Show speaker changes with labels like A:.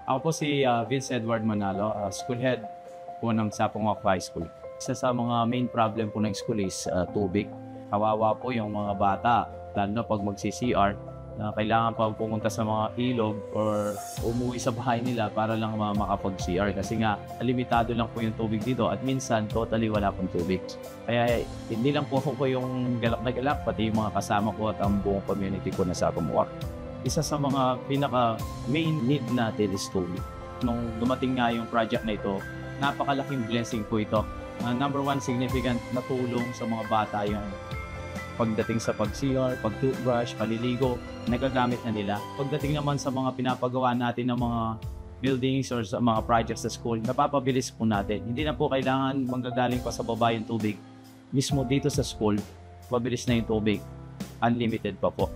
A: Ako po si Vince Edward Manalo, school head po ng Sapongwak High School. Isa sa mga main problem po ng school is tubig. Kawawa po yung mga bata, lalo na pag magsi-CR, na kailangan pa pumunta sa mga ilog or umuwi sa bahay nila para lang makapag-CR kasi nga limitado lang po yung tubig dito at minsan totally wala pong tubig. Kaya hindi lang po ako yung galak na galak, pati yung mga kasama ko at ang buong community ko na sa Sapongwak. Isa sa mga pinaka main need natin is tubig. Nung dumating nga yung project na ito, napakalaking blessing po ito. Number one, significant na tulong sa mga bata yung pagdating sa pag-CR, pag-toothbrush, paliligo, nagagamit na nila. Pagdating naman sa mga pinapagawa natin ng mga buildings or sa mga projects sa school, napapabilis po natin. Hindi na po kailangan manggagaling pa sa baba yung tubig. Mismo dito sa school, mabilis na yung tubig. Unlimited pa po.